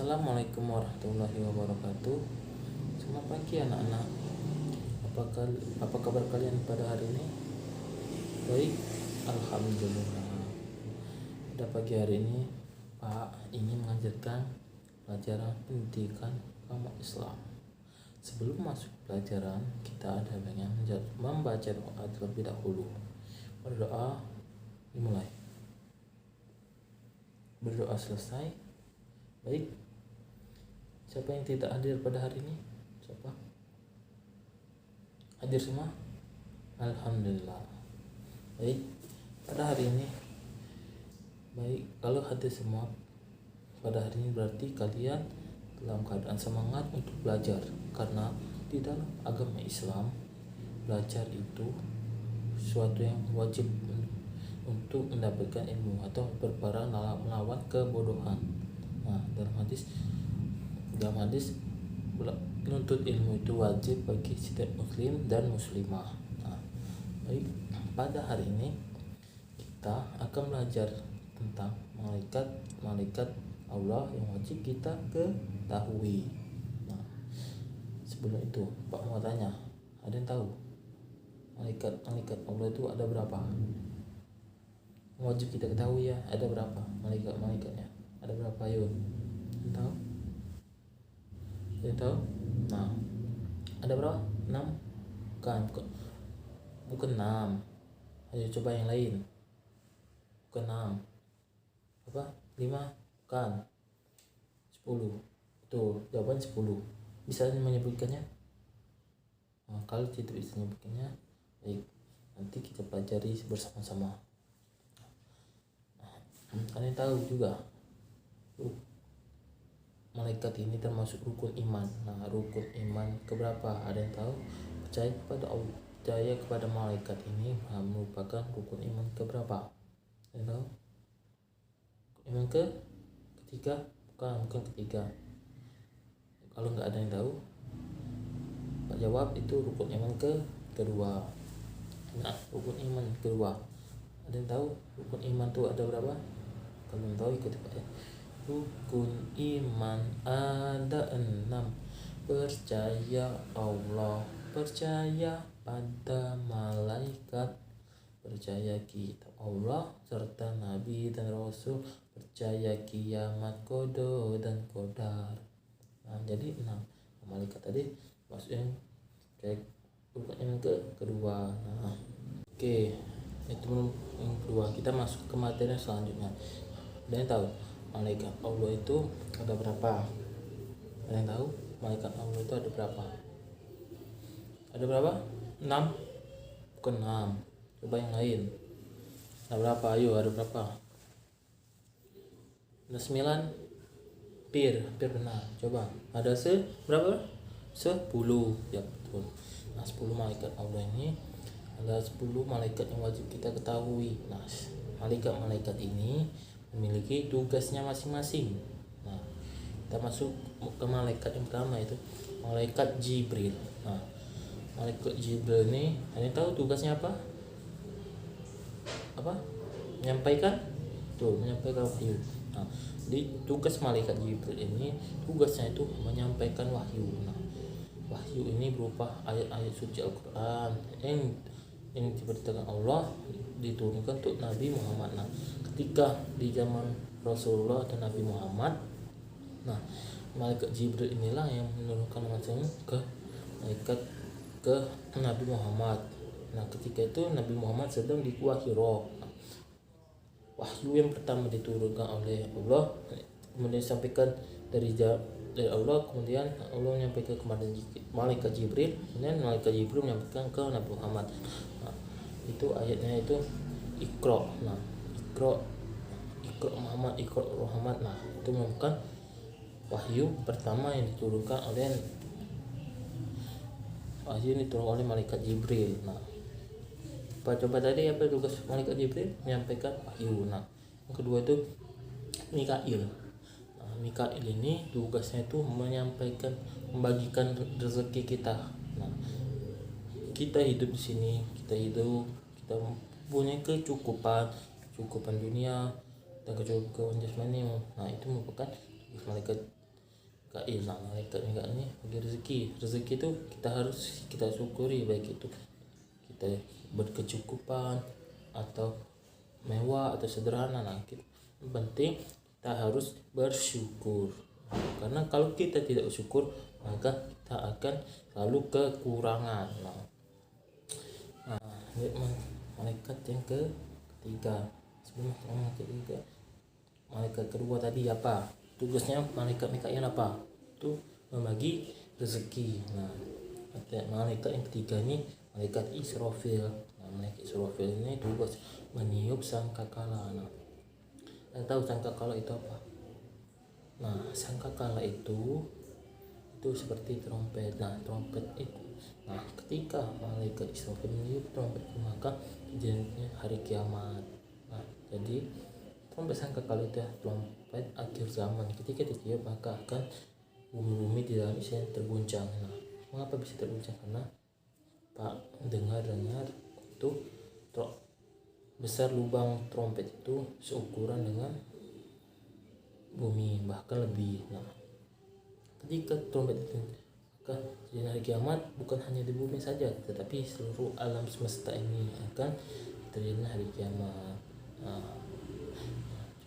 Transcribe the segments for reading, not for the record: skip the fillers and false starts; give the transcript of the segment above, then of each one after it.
Assalamualaikum warahmatullahi wabarakatuh. Selamat pagi anak-anak. Apa kabar kalian pada hari ini? Baik, alhamdulillah. Pada pagi hari ini Pak ingin mengajarkan pelajaran pendidikan agama Islam. Sebelum masuk pelajaran, kita ada yang membaca doa terlebih dahulu. Berdoa dimulai. Berdoa selesai. Baik, siapa yang tidak hadir pada hari ini? Siapa? Hadir semua? Alhamdulillah. Baik, pada hari ini baik, kalau hadir semua pada hari ini berarti kalian dalam keadaan semangat untuk belajar, karena di dalam agama Islam belajar itu suatu yang wajib untuk mendapatkan ilmu atau berperang melawan kebodohan. Nah, dalam hadis menuntut ilmu itu wajib bagi setiap muslim dan muslimah. Nah, baik, pada hari ini kita akan belajar tentang malaikat Allah yang wajib kita ketahui. Nah, sebelum itu Pak mau tanya, ada yang tahu malaikat Allah itu ada berapa? Wajib kita ketahui ya, ada berapa malaikatnya? Ada berapa? Ayo, tahu? Tahu? Nah, ada berapa? 6? Bukan 6. Ayo coba yang lain. Bukan 6. Apa? 5? Kan? 10. Betul, jawaban 10. Bisa menyebutkannya? Nah, kalau tidak bisa menyebutkannya, baik, nanti kita pelajari bersama-sama. Kalian tahu juga malaikat ini termasuk rukun iman. Nah, rukun iman keberapa? Ada yang tahu? Percaya kepada malaikat ini merupakan rukun iman keberapa? Ada yang tahu? Iman ketiga? Bukan ketiga. Kalau nggak ada yang tahu, Pak jawab itu rukun iman kedua. Nah, rukun iman kedua. Ada yang tahu rukun iman itu ada berapa? Kalau yang tahu ikuti Pak ya. Rukun iman ada 6. Percaya Allah, percaya pada malaikat, percaya kitab Allah serta nabi dan rasul, percaya kiamat, qada dan qadar. Nah, jadi 6 malaikat tadi maksudnya kayak rukun iman kedua. Nah, oke, itu yang kedua. Kita masuk ke materi selanjutnya. Ada yang tahu malaikat Allah itu ada berapa? Ada yang tahu malaikat Allah itu ada berapa? Ada berapa? 6? Bukan 6. Coba yang lain. Ada berapa? Ayo, ada berapa? Ada 9? Hampir benar. Coba. Ada berapa? 10. Ya, betul. Nah, 10 malaikat Allah ini ada 10 malaikat yang wajib kita ketahui. Nah, malaikat ini memiliki tugasnya masing-masing. Nah, kita masuk ke malaikat yang pertama, itu malaikat Jibril. Nah, malaikat Jibril ini, kalian tahu tugasnya apa? Menyampaikan wahyu. Nah, di tugas malaikat Jibril ini, tugasnya itu menyampaikan wahyu. Nah, wahyu ini berupa ayat-ayat suci Al-Quran yang diberitakan Allah diturunkan untuk Nabi Muhammad. Nah, ketika di zaman Rasulullah dan Nabi Muhammad, nah, malaikat Jibril inilah yang menurunkan langsung ke Nabi Muhammad. Nah, ketika itu Nabi Muhammad sedang di Gua Hira. Wahyu yang pertama diturunkan oleh Allah, kemudian disampaikan dari Allah, kemudian Allah menyampaikan kepada malaikat Jibril, kemudian malaikat Jibril menyampaikan ke Nabi Muhammad. Nah, itu ayatnya itu Iqra. Nah, Iqra Muhammad. Nah, itu merupakan wahyu pertama yang diturunkan oleh malaikat Jibril. Nah, coba tadi apa tugas malaikat Jibril? Menyampaikan wahyu. Nah, yang kedua itu Mikail. Nah, Mikail ini tugasnya itu membagikan rezeki kita. Nah, kita hidup di sini, kita punya kecukupan dunia dan kecukupan jasmani. Nah, itu merupakan malaikat Mikail. Nah, malaikat Mikail ini bagi rezeki itu kita syukuri, baik itu kita berkecukupan atau mewah atau sederhana. Nah, yang penting kita harus bersyukur, karena kalau kita tidak bersyukur maka kita akan selalu kekurangan. Nah, malaikat yang ketiga. Sebelum yang ketiga, malaikat kedua tadi apa tugasnya? Malaikat Mikail apa? Itu membagi rezeki. Nah, malaikat yang ketiga ini malaikat Israfil. Nah, malaikat Israfil ini tugas meniup sangkakala. Nah, kita tahu sangkakala itu apa? Nah, sangkakala itu seperti trompet. Nah, trompet itu, nah, ketika malaikat Israfil meniup trompet maka terjadinya hari kiamat. Nah, jadi trompet sangkakala itu trompet akhir zaman. Ketika ditiup maka akan bumi di dalam isinya terguncang. Nah, mengapa bisa terguncang? Karena dengar itu besar lubang trompet itu seukuran dengan bumi, bahkan lebih. Nah, ketika trompet itu maka terjadi hari kiamat, bukan hanya di bumi saja tetapi seluruh alam semesta ini akan terjadi hari kiamat. Nah,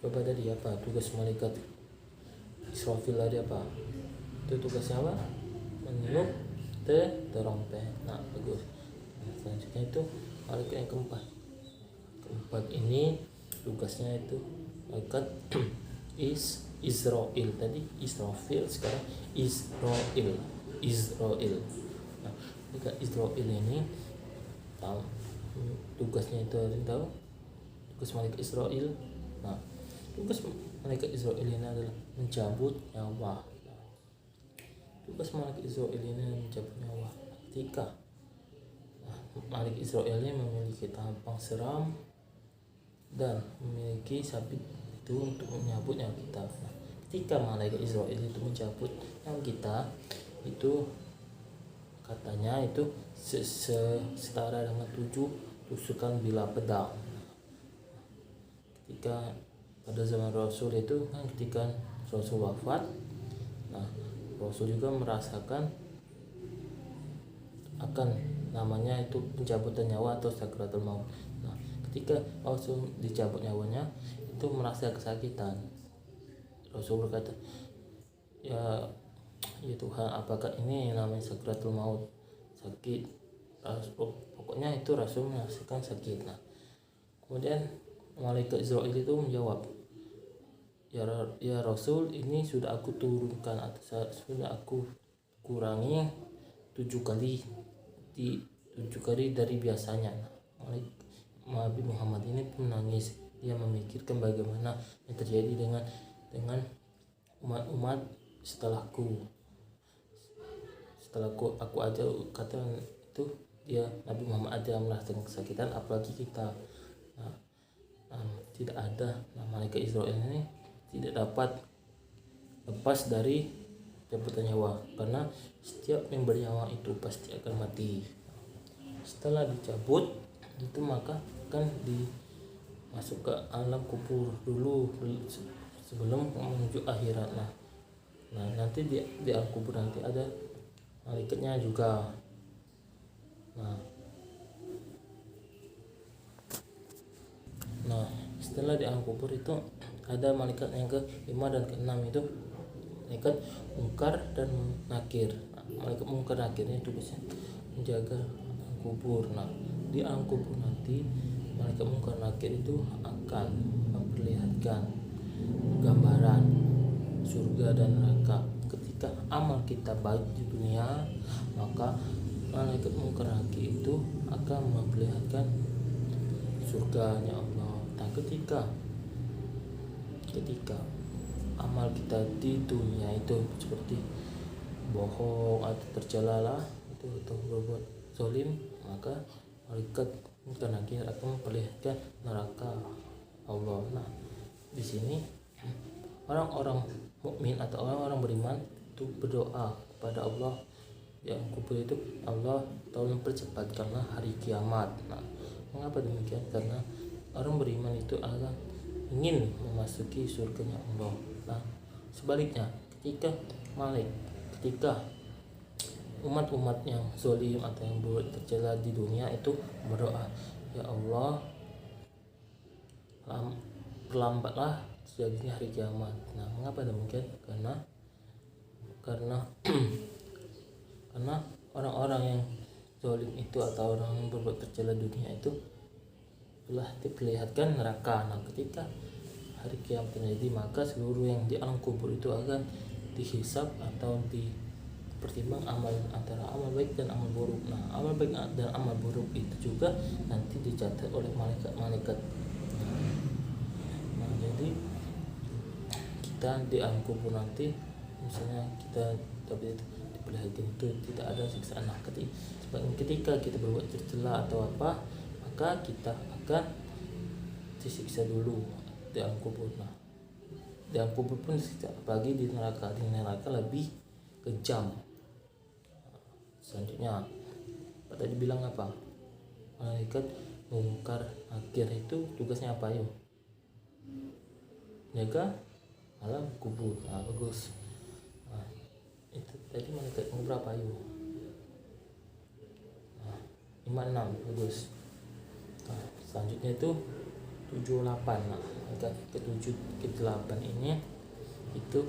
coba tadi apa tugas malaikat Israfil tadi apa? Itu tugasnya apa? Meniup trompet. Nah, bagus. Nah, selanjutnya itu malaikat yang keempat ini tugasnya itu malaikat Israel. Tadi Israfil, sekarang Israel. Nah, malaikat Israel ini tahu tugasnya itu, ada yang tahu tugas malaikat Israel? Nah, tugas malaikat Israel ini adalah mencabut nyawa. Nah, tugas malaikat Israel ini mencabut nyawa. Ketika malaikat Israel ini memiliki tampang seram dan memiliki sabit itu untuk menyabut nyawa kita. Nah, ketika malaikat Israel itu mencabut nyawa kita, itu katanya itu setara dengan 7 tusukan bilah pedang. Ketika pada zaman Rasul itu kan, ketika Rasul wafat, nah, Rasul juga merasakan akan namanya itu pencabutan nyawa atau sakratul maut. Nah, ketika Rasul dicabut nyawanya itu merasa kesakitan. Rasul berkata, ya Tuhan, apakah ini yang namanya sakratul maut? Sakit. Pokoknya itu Rasul merasakan sakit. Nah, kemudian malaikat Israel itu menjawab, ya Rasul, ini sudah aku turunkan atau sudah aku kurangi 7 kali dari biasanya. Nabi Muhammad ini pun menangis. Dia memikirkan bagaimana yang terjadi dengan umat setelahku. Aku aja kata itu, dia Nabi Muhammad aja merasakan kesakitan, apalagi kita. Tidak ada, malaikat Israel ini tidak dapat lepas dari cabutan nyawa, karena setiap yang bernyawa itu pasti akan mati. Setelah dicabut itu maka akan masuk ke alam kubur dulu sebelum menuju akhirat. Nah, nanti di alam kubur nanti ada malaikatnya juga. Nah, setelah di alam kubur itu ada malaikat yang ke-5 dan ke-6, itu malaikat Munkar dan Nakir. Nah, malaikat Munkar dan Nakir ini tugasnya menjaga alam kubur. Nah, di alam kubur nanti malaikat Munkar dan Nakir itu akan memperlihatkan gambaran surga dan neraka. Ketika amal kita baik di dunia, maka malaikat Munkar dan Nakir itu akan memperlihatkan surganya Allah. Nah, ketika amal kita di dunia itu seperti bohong atau tercela itu atau berbuat zalim, maka malaikat Munkar Nakir akan memperlihatkan neraka Allah. Nah, di sini orang-orang mukmin atau orang-orang beriman itu berdoa kepada Allah yang kubur itu, Allah tolong percepatkanlah hari kiamat. Nah, mengapa demikian? Karena orang beriman itu ingin memasuki surganya Allah. Nah, sebaliknya ketika Malik. Ketika umat-umat yang zalim atau yang berbuat tercela di dunia itu berdoa, ya Allah, perlambatlah terjadinya hari kiamat. Nah, mengapa demikian? Karena karena orang-orang yang zalim itu atau orang yang berbuat tercela dunia itu telah diperlihatkan neraka. Nah, ketika hari kiamat terjadi, maka seluruh yang di alam kubur itu akan dihisab atau dipertimbang antara amal baik dan amal buruk. Nah, amal baik dan amal buruk itu juga nanti dicatat oleh malaikat-malaikat. Nah, jadi kita di alam kubur nanti, misalnya kita tapi diperlihatkan itu tidak ada siksaan. Nah, ketika kita berbuat tercela atau apa, maka kita akan disiksa dulu di alam kubur. Nah, di alam kubur pun disiksa, apalagi di neraka. Di neraka lebih kejam. Selanjutnya tadi bilang apa? Malaikat mungkar nakir itu tugasnya apa yuk? Jaga alam kubur. Nah, bagus. Nah, itu tadi malaikat berapa yuk? Nah, 56, bagus. Nah, selanjutnya itu 78. Nah, malaikat ke-7 ke-8 ini itu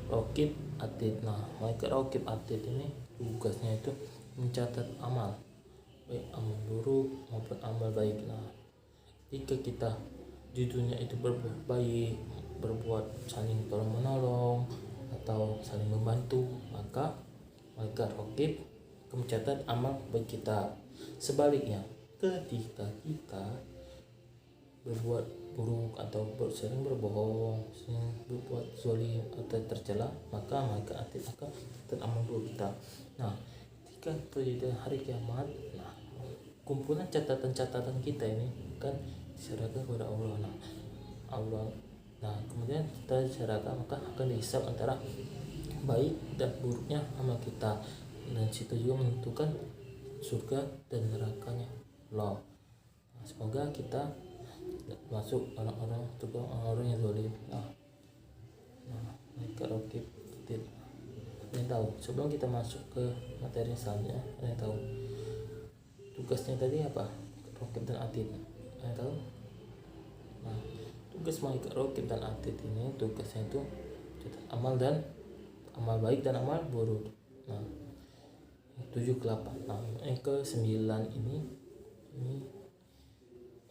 Raqib Atid. Nah, malaikat Raqib Atid ini tugasnya itu mencatat amal baik amal buruk maupun amal baik. Nah, jika kita di dunia itu berbuat baik, berbuat saling tolong menolong atau saling membantu, maka malaikat Raqib mencatat amal baik kita. Sebaliknya, ketika kita berbuat buruk atau sering berbohong, sering berbuat zalim atau tercela, maka malaikat Atid akan mencatat amal buruk kita. Nah, ketika terjadi hari kiamat, nah, kumpulan catatan-catatan kita ini kan diserahkan kepada Allah. Nah, kemudian kita diserahkan, maka akan dihisab antara baik dan buruknya amal kita, dan situ juga menentukan surga dan nerakanya Allah. Nah, semoga kita masuk orang-orang yang zalim. Nah, mereka Raqib Atid. Ada yang tahu? Sebelum kita masuk ke materi selanjutnya, ada yang tahu tugasnya tadi apa? Raqib dan Atid. Ada yang tahu? Nah, tugas malaikat Raqib dan Atid ini tugasnya itu amal baik dan amal buruk. Nah, 7 ke 8. Nah, yang ke 9 ini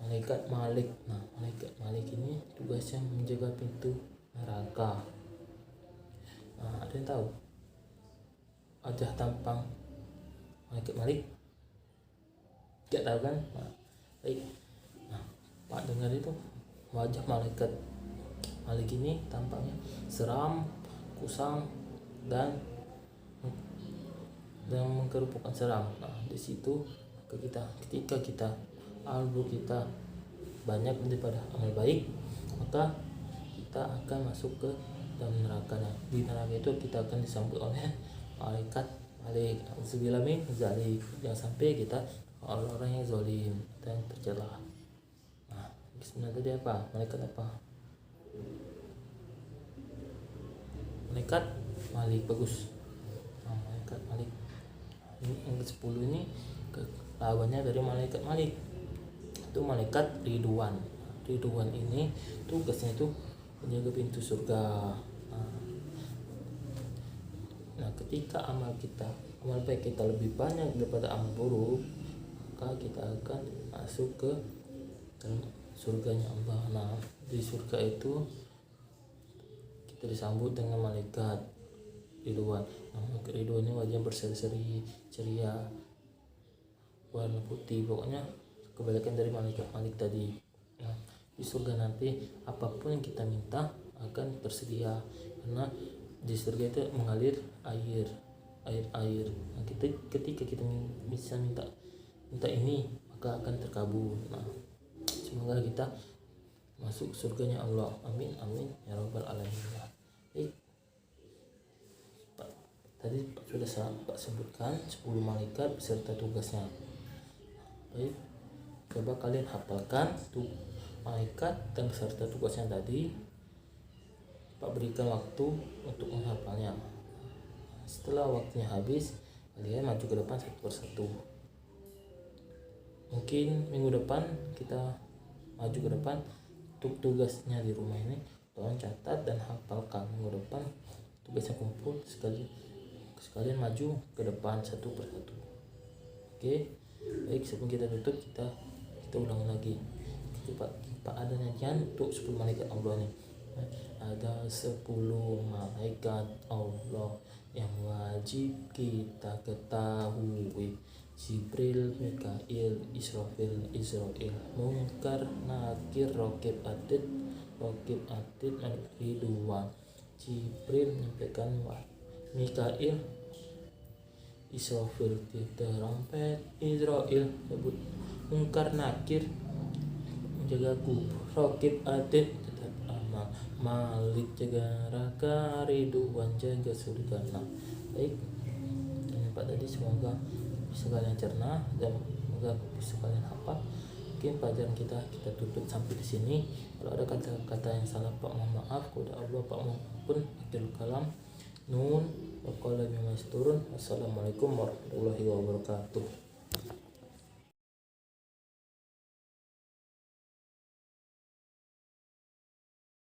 malaikat Malik. Nah, malaikat Malik ini tugasnya menjaga pintu neraka. Nah, ada yang tahu wajah tampang malaikat Malik? Tidak tahu kan? Nah, baik. Nah, Pak dengar itu wajah malaikat Malik ini tampaknya seram, kusam, dan mengkerupukkan seram. Nah, di situ ketika kita amal kita banyak daripada amal baik, maka kita akan masuk ke dalam neraka. Nah, di neraka itu kita akan disambut oleh malaikat Malik. Auzubillahi min dzalik. Jangan sampai kita orang-orang yang zalim dan tercela. Nah, sebenarnya tadi apa? Malaikat apa? Malaikat Malik, bagus. Nah, malaikat Malik. Ini yang ke-10 ini lawannya dari malaikat Malik. Itu malaikat Ridwan. Ridwan ini tugasnya itu menjaga pintu surga. Nah, ketika amal baik kita lebih banyak daripada amal buruk, maka kita akan masuk ke dalam surganya Allah. Nah, di surga itu kita disambut dengan malaikat Ridwan. Nah, malaikat Ridwan ini wajahnya berseri-seri ceria, warna putih, pokoknya kebalikan dari malaikat Malik tadi. Nah, di surga nanti apapun yang kita minta akan tersedia, karena di surga itu mengalir air. Nah, ketika kita bisa minta ini, maka akan terkabul. Nah, semoga kita masuk surganya Allah. Amin amin ya rabbal alamin. Baik, tadi sudah Pak sebutkan 10 malaikat beserta tugasnya. Baik, coba kalian hafalkan tuh malaikat dan beserta tugasnya tadi. Pak berikan waktu untuk menghafalnya. Setelah waktunya habis, kalian maju ke depan satu persatu. Mungkin minggu depan kita maju ke depan. Untuk tugasnya di rumah ini, tolong catat dan hafalkan. Minggu depan tugasnya kumpul, sekalian maju ke depan satu persatu. Oke, baik, sebelum kita tutup, kita ulangi lagi. Pak ada nyanyian untuk 10 malaikat Allah nih. Ada 10 malaikat Allah yang wajib kita ketahui: Jibril, Mikail, Israfil, Munkar, Nakir, Rokib, Atid, Ridwan. Jibril menyampaikan Mikail, Israfil trompet, Israel sebut, Munkar Nakir menjagaku, Rokib Atid tetap aman, Malik jaga raka, Ridwan jaga surga. Nah, baik, Pak tadi semoga bisa kalian cerna dan semoga bisa kalian hafal. Mungkin pelajaran kita tutup sampai di sini. Kalau ada kata-kata yang salah, Pak mohon maaf. Kepada Allah Pak mohon akhirul kalam. Nun wa qala mimma turun. Wassalamualaikum warahmatullahi wabarakatuh.